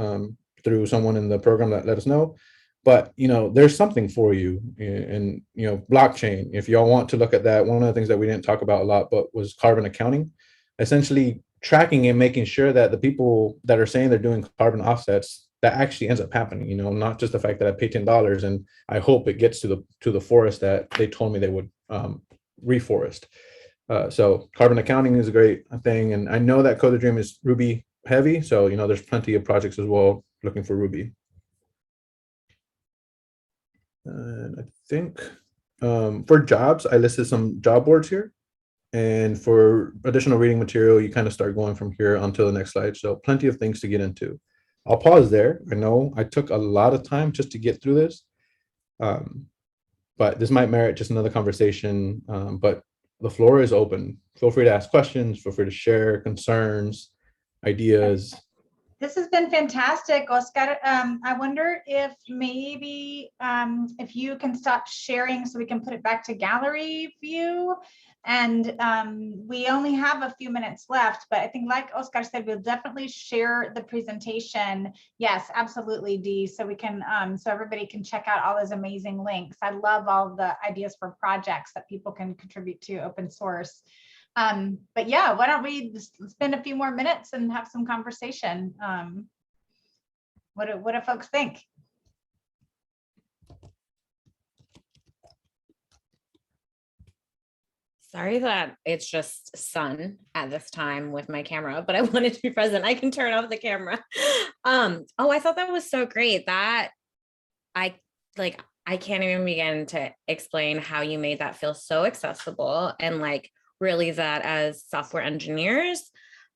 through someone in the program that let us know. but there's something for you in blockchain. If y'all want to look at that, one of the things that we didn't talk about a lot but was carbon accounting, essentially tracking and making sure that the people that are saying they're doing carbon offsets, that actually ends up happening, not just the fact that I pay $10 and I hope it gets to the forest that they told me they would reforest. So carbon accounting is a great thing, and I know that Code the Dream is Ruby heavy, so there's plenty of projects as well looking for Ruby. And I think for jobs, I listed some job boards here. And for additional reading material, you kind of start going from here until the next slide. So plenty of things to get into. I'll pause there. I know I took a lot of time just to get through this, but this might merit just another conversation. But the floor is open. Feel free to ask questions. Feel free to share concerns, ideas. This has been fantastic, Oscar. I wonder if maybe if you can stop sharing so we can put it back to gallery view. And we only have a few minutes left, but I think like Oscar said, we'll definitely share the presentation. Yes, absolutely, Dee. So we can, so everybody can check out all those amazing links. I love all the ideas for projects that people can contribute to open source. But yeah, why don't we just spend a few more minutes and have some conversation? What do folks think? Sorry that it's just sun at this time with my camera, but I wanted to be present. I can turn off the camera. Oh, I thought that was so great that I can't even begin to explain how you made that feel so accessible, and like really that as software engineers,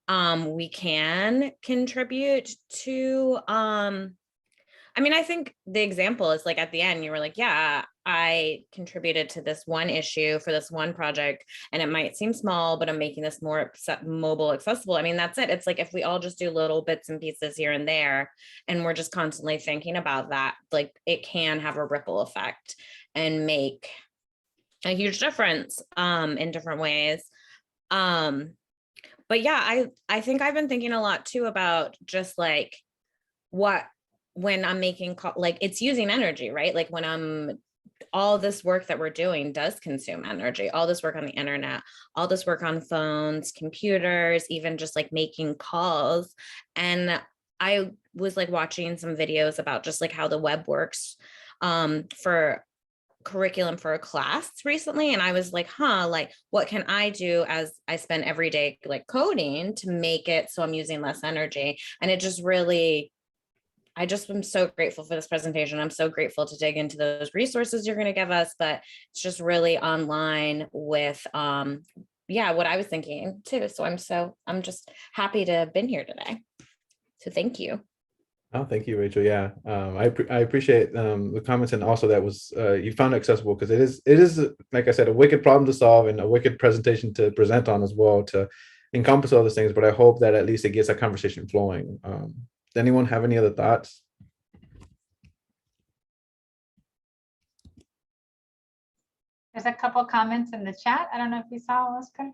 we can contribute to, I mean, I think the example is like at the end, you were like, yeah, I contributed to this one issue for this one project, and it might seem small, but I'm making this more mobile accessible. I mean, that's it. It's like if we all just do little bits and pieces here and there, and we're just constantly thinking about that, like it can have a ripple effect and make a huge difference in different ways. But yeah, I think I've been thinking a lot too about just like when I'm making like it's using energy, right? Like when I'm all this work that we're doing does consume energy, all this work on the internet, all this work on phones, computers, even just like making calls. And I was like watching some videos about just like how the web works for curriculum for a class recently, and I was like, like what can I do as I spend every day like coding to make it so I'm using less energy? And it just really, I just am so grateful for this presentation. I'm so grateful to dig into those resources you're going to give us, but it's just really online with yeah, what I was thinking too. So I'm just happy to have been here today. So thank you. Oh, thank you, Rachel. Yeah, I appreciate the comments, and also that was you found it accessible, because it is like I said, a wicked problem to solve and a wicked presentation to present on as well, to encompass all those things. But I hope that at least it gets that conversation flowing. Does anyone have any other thoughts? There's a couple comments in the chat. I don't know if you saw, Oscar.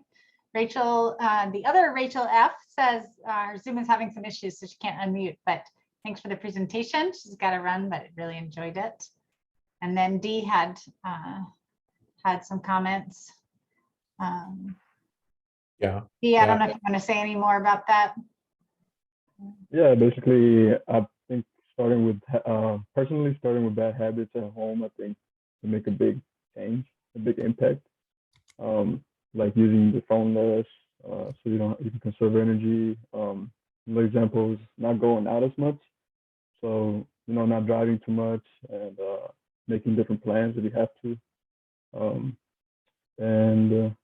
Rachel, the other Rachel F says her Zoom is having some issues, so she can't unmute, but thanks for the presentation. She's got to run, but really enjoyed it. And then Dee had some comments. Yeah. Dee, I don't know if you want to say any more about that. Yeah, basically, I think personally starting with bad habits at home, I think to make a big change, a big impact. Like using the phone less, so you can conserve energy. Another example is not going out as much. So, not driving too much, and making different plans if you have to. And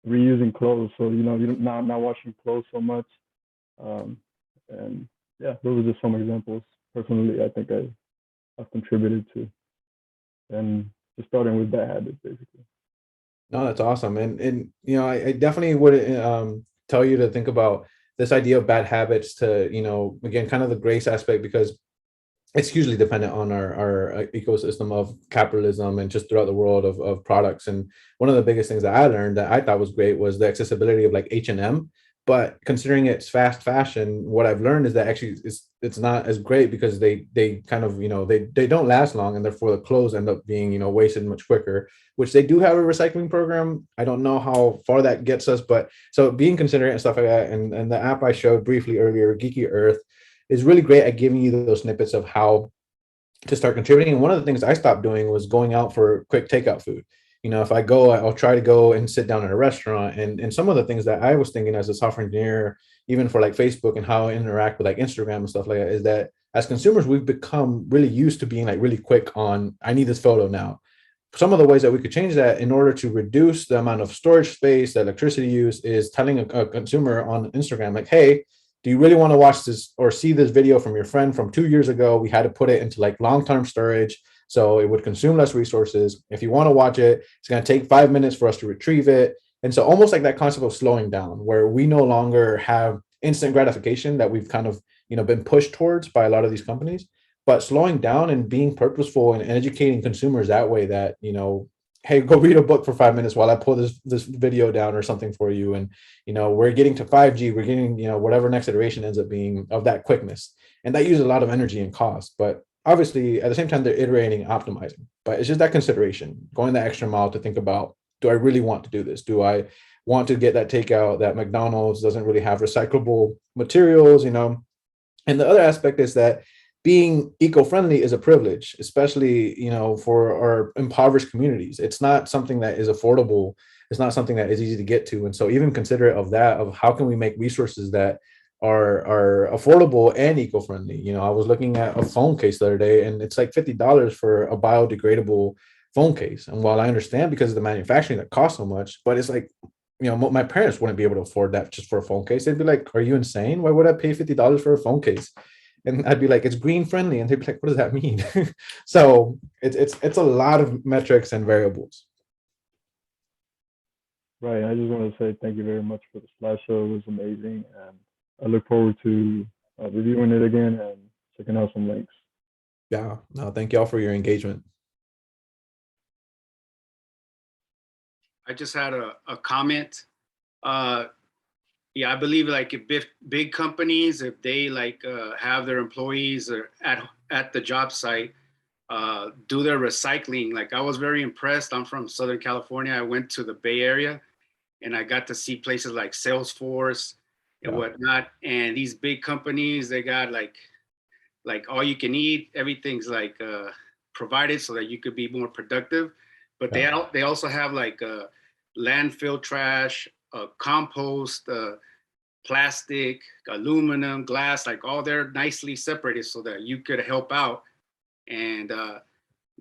reusing clothes. So, you're not washing clothes so much. And yeah, those are just some examples. Personally, I think I've contributed to. And just starting with bad habits, basically. No, that's awesome. And I definitely would tell you to think about this idea of bad habits to, again, kind of the grace aspect, because it's hugely dependent on our ecosystem of capitalism and just throughout the world of products. And one of the biggest things that I learned that I thought was great was the accessibility of like H&M. But considering it's fast fashion, what I've learned is that actually it's not as great because they kind of, they don't last long, and therefore the clothes end up being, wasted much quicker, which they do have a recycling program. I don't know how far that gets us, but so being considerate and stuff like that. And the app I showed briefly earlier, Geeky Earth, is really great at giving you those snippets of how to start contributing. And one of the things I stopped doing was going out for quick takeout food. If I go, I'll try to go and sit down at a restaurant. And some of the things that I was thinking as a software engineer, even for like Facebook and how I interact with like Instagram and stuff like that, is that as consumers, we've become really used to being like really quick on, I need this photo now. Some of the ways that we could change that in order to reduce the amount of storage space, the electricity use, is telling a consumer on Instagram, like, hey, do you really want to watch this or see this video from your friend from 2 years ago? We had to put it into like long-term storage, so it would consume less resources. If you want to watch it, it's going to take 5 minutes for us to retrieve it. And so almost like that concept of slowing down, where we no longer have instant gratification that we've kind of, been pushed towards by a lot of these companies, but slowing down and being purposeful and educating consumers that way, that, hey, go read a book for 5 minutes while I pull this video down or something for you. And, we're getting to 5G, we're getting, whatever next iteration ends up being of that quickness. And that uses a lot of energy and cost. But obviously, at the same time, they're iterating, optimizing. But it's just that consideration, going that extra mile to think about, do I really want to do this? Do I want to get that takeout that McDonald's doesn't really have recyclable materials, And the other aspect is that being eco-friendly is a privilege, especially, for our impoverished communities. It's not something that is affordable. It's not something that is easy to get to. And so even considerate of that, of how can we make resources that are affordable and eco-friendly. I was looking at a phone case the other day, and it's like $50 for a biodegradable phone case. And while I understand because of the manufacturing that costs so much, but it's like, my parents wouldn't be able to afford that just for a phone case. They'd be like, are you insane? Why would I pay $50 for a phone case? And I'd be like, it's green friendly. And they'd be like, what does that mean? So it's a lot of metrics and variables. Right. I just want to say thank you very much for the slideshow. It was amazing. And I look forward to reviewing it again and checking out some links. Yeah. No, thank y'all for your engagement. I just had a comment. Yeah, I believe like if big companies, if they like have their employees or at the job site do their recycling. Like I was very impressed. I'm from Southern California. I went to the Bay Area and I got to see places like Salesforce and whatnot. And these big companies, they got like all you can eat. Everything's like provided so that you could be more productive. But they also have like landfill trash, compost, plastic, aluminum, glass, like all they're nicely separated so that you could help out. And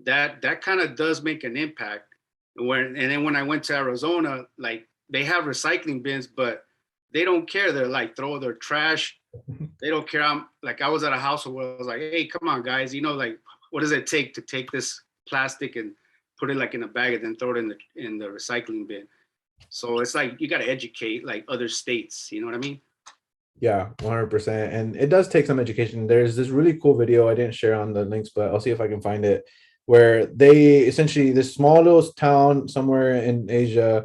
that kind of does make an impact. And then when I went to Arizona, like they have recycling bins, but they don't care. They're like throw their trash. They don't care. I was at a house where I was like, hey, come on, guys, like what does it take to take this plastic and put it like in a bag and then throw it in the recycling bin? So it's like you got to educate like other states. You know what I mean? Yeah, 100%. And it does take some education. There's this really cool video I didn't share on the links, but I'll see if I can find it, where they essentially, this small little town somewhere in Asia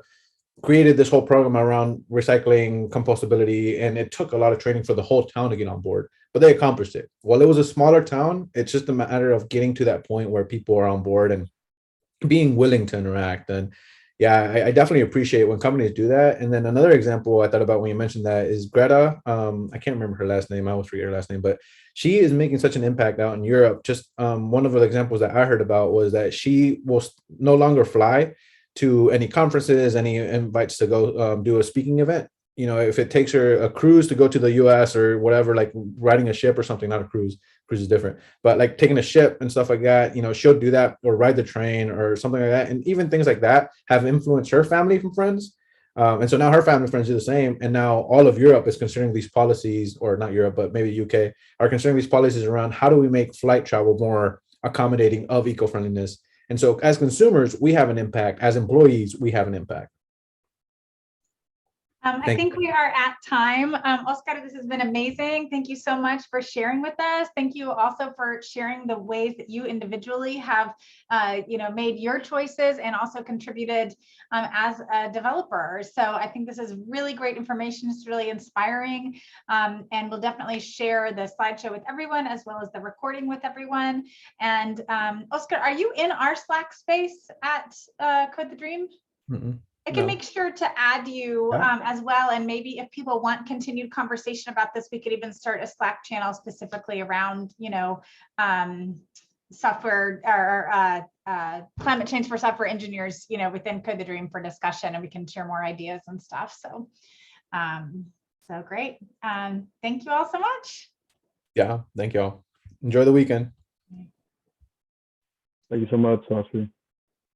created this whole program around recycling, compostability, and it took a lot of training for the whole town to get on board, but they accomplished it. While it was a smaller town, it's just a matter of getting to that point where people are on board and being willing to interact. And yeah, I definitely appreciate when companies do that. And then another example I thought about when you mentioned that is Greta. I can't remember her last name. I always forget her last name, but she is making such an impact out in Europe. Just one of the examples that I heard about was that she will no longer fly to any conferences, any invites to go do a speaking event. If it takes her a cruise to go to the US or whatever, like riding a ship or something, not a cruise is different, but like taking a ship and stuff like that, she'll do that, or ride the train or something like that. And even things like that have influenced her family and friends. And so now her family and friends do the same. And now all of Europe is considering these policies, or not Europe, but maybe UK are considering these policies around how do we make flight travel more accommodating of eco-friendliness. And so as consumers, we have an impact. As employees, we have an impact. I Thank think we are at time. Oscar, this has been amazing. Thank you so much for sharing with us. Thank you also for sharing the ways that you individually have, made your choices and also contributed as a developer. So I think this is really great information. It's really inspiring, and we'll definitely share the slideshow with everyone as well as the recording with everyone. And Oscar, are you in our Slack space at Code the Dream? Mm-mm. I can No. make sure to add you Yeah. as well. And maybe if people want continued conversation about this, we could even start a Slack channel specifically around, software or climate change for software engineers, within Code the Dream for discussion, and we can share more ideas and stuff. So, so great. Thank you all so much. Yeah. Thank you all. Enjoy the weekend. Thank you so much, Oscar.